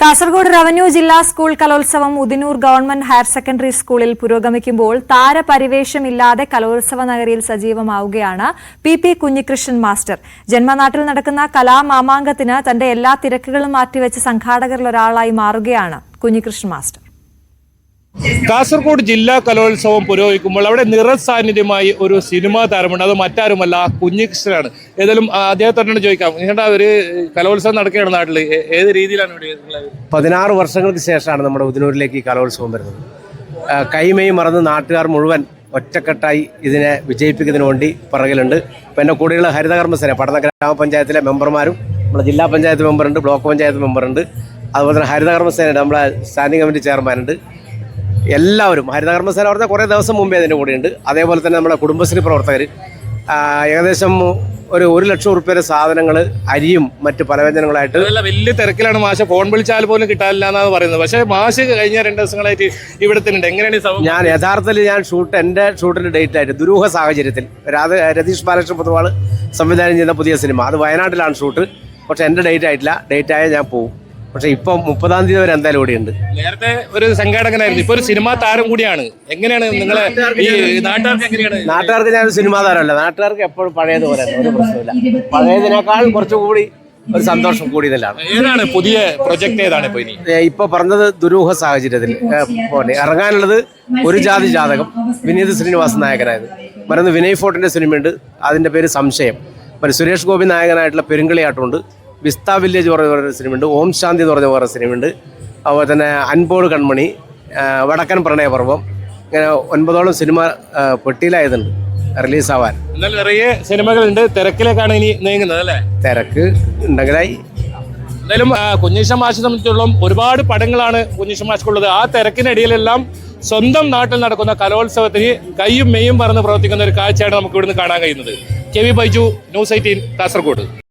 Kasaragod revenue ജില്ലാ school കലോത്സവം Udinur government higher secondary സ്കൂളിൽ പുരോഗമിക്കുമ്പോൾ താരപരിവേഷമില്ലാതെ കലോത്സവ നഗരിയിൽ സജീവമാവുകയാണ് പി കുഞ്ഞികൃഷ്ണൻ മാസ്റ്റർ. ജന്മനാട്ടിൽ നടക്കുന്ന കലാമാമാങ്കത്തിന് തന്റെ എല്ലാ തിരക്കുകളും മാറ്റിവെച്ച് സംഘാടകരിൽ ഒരാളായി മാറുകയാണ് കുഞ്ഞികൃഷ്ണൻ മാസ്റ്റർ. കാസർഗോഡ് ജില്ലാ കലോത്സവം പുരോഗമിക്കുമ്പോൾ അവിടെ നിറസാന്നിധ്യമായി ഒരു സിനിമാ താരമുണ്ട്. അത് മറ്റാരുമല്ല, കുഞ്ഞികൃഷ്ണനാണ്. ഏതായാലും അദ്ദേഹത്തോട് ചോദിക്കാം, നിങ്ങളുടെ ഒരു കലോത്സവം നടക്കുകയാണ് നാട്ടിൽ, ഏത് രീതിയിലാണ് ഇവിടെ? 16 വർഷങ്ങൾക്ക് ശേഷമാണ് നമ്മുടെ ഉദിനൂരിലേക്ക് ഈ കലോത്സവം വരുന്നത്. കൈമയും മറന്ന് നാട്ടുകാർ മുഴുവൻ ഒറ്റക്കെട്ടായി ഇതിനെ വിജയിപ്പിക്കുന്നതിന് വേണ്ടി പിറകിലുണ്ട്. ഇപ്പം എൻ്റെ കൂടെയുള്ള ഹരിതകർമ്മസേന പടന്ന ഗ്രാമപഞ്ചായത്തിലെ മെമ്പർമാരും നമ്മുടെ ജില്ലാ പഞ്ചായത്ത് മെമ്പറുണ്ട്, ബ്ലോക്ക് പഞ്ചായത്ത് മെമ്പറുണ്ട്, അതുപോലെ തന്നെ ഹരിതകർമ്മസേന നമ്മുടെ സ്റ്റാൻഡിംഗ് കമ്മിറ്റി ചെയർമാനുണ്ട്. എല്ലാവരും ഹരിതകർമ്മസേന പറഞ്ഞാൽ കുറേ ദിവസം മുമ്പേ അതിൻ്റെ കൂടെയുണ്ട്. അതേപോലെ തന്നെ നമ്മുടെ കുടുംബശ്രീ പ്രവർത്തകർ ഏകദേശം ഒരു 1 ലക്ഷം റുപ്യയുടെ സാധനങ്ങൾ, അരിയും മറ്റ് പലവ്യഞ്ജനങ്ങളായിട്ട്. വലിയ തിരക്കിലാണ് മാഷ്, ഫോൺ വിളിച്ചാൽ പോലും കിട്ടാനില്ല എന്നാണ് പറയുന്നത്. പക്ഷേ മാഷ് കഴിഞ്ഞ 2 ദിവസങ്ങളായിട്ട് ഇവിടെ തന്നെ ഉണ്ട്. എങ്ങനെയാണ് ഞാൻ യഥാർത്ഥത്തിൽ എൻ്റെ ഷൂട്ടിൻ്റെ ഡേറ്റ് ആയിട്ട് ദുരൂഹ സാഹചര്യത്തിൽ രതീഷ് ബാലകൃഷ്ണ പൊതുവാൾ സംവിധാനം ചെയ്യുന്ന പുതിയ സിനിമ, അത് വയനാട്ടിലാണ് ഷൂട്ട്. പക്ഷെ എൻ്റെ ഡേറ്റ് ആയിട്ടില്ല. ഡേറ്റ് ആയാൽ ഞാൻ പോകും. പക്ഷെ ഇപ്പം 30-ാം തീയതി വരെ എന്തായാലും ഇവിടെയുണ്ട്. നേരത്തെ ഒരു സംഘാടകനായിരുന്നു, ഇപ്പൊ ഒരു സിനിമാ താരം കൂടിയാണ്. എങ്ങനെയാണ് നിങ്ങളെ ഈ നാട്ടുകാർക്ക്? എങ്ങനെയാണ് നാട്ടുകാർക്ക്? ഞാനൊരു സിനിമാ താരമല്ല, നാട്ടുകാർക്ക് എപ്പോഴും പഴയതുപോലെ ഒരു പ്രശ്നമില്ല. പഴയതിനേക്കാൾ കുറച്ചുകൂടി ഒരു സന്തോഷം കൂടിയതിലാണ്. ഏതാണ് പുതിയ പ്രൊജക്ട്? ഏതാണ് ഇപ്പൊ ഇനി ഇപ്പൊ പറഞ്ഞത്? ദുരൂഹ സാഹചര്യത്തിൽ പോലെ ഇറങ്ങാനുള്ളത് ഒരു ജാതി ജാതകം, വിനീത് ശ്രീനിവാസൻ നായകനായത്. മറ്റൊന്ന് വിനയ് ഫോർട്ടിന്റെ സിനിമയുണ്ട്, അതിന്റെ പേര് സംശയം. മറ്റേ സുരേഷ് ഗോപി നായകനായിട്ടുള്ള പെരുങ്കളിയാട്ടമുണ്ട്. വിസ്ത വില്ലേജ് പറഞ്ഞ സിനിമയുണ്ട്. ഓം ശാന്തി എന്ന് പറഞ്ഞ വേറെ സിനിമയുണ്ട്. അതുപോലെ തന്നെ അൻപോട് കൺമണി, വടക്കൻ പ്രണയപർവം, ഇങ്ങനെ 9ഓളം സിനിമ പെട്ടിയിലായതുണ്ട് റിലീസാവാൻ. നിറയെ സിനിമകളുണ്ട്. തിരക്കിലേക്കാണ് ഇനി നീങ്ങുന്നത് അല്ലേ? തിരക്ക് ഉണ്ടെങ്കിലായി. എന്തായാലും കുഞ്ഞികൃഷ്ണൻ മാഷിനെ സംബന്ധിച്ചിടത്തോളം ഒരുപാട് പടങ്ങളാണ് കുഞ്ഞികൃഷ്ണൻ മാഷ്ക്കുള്ളത്. ആ തിരക്കിനിടയിലെല്ലാം സ്വന്തം നാട്ടിൽ നടക്കുന്ന കലോത്സവത്തിന് കൈയും മെയ്യും പറഞ്ഞ് പ്രവർത്തിക്കുന്ന ഒരു കാഴ്ചയാണ് നമുക്ക് ഇവിടുന്ന് കാണാൻ കഴിയുന്നത്. K V Baiju, news 18, Kasaragod.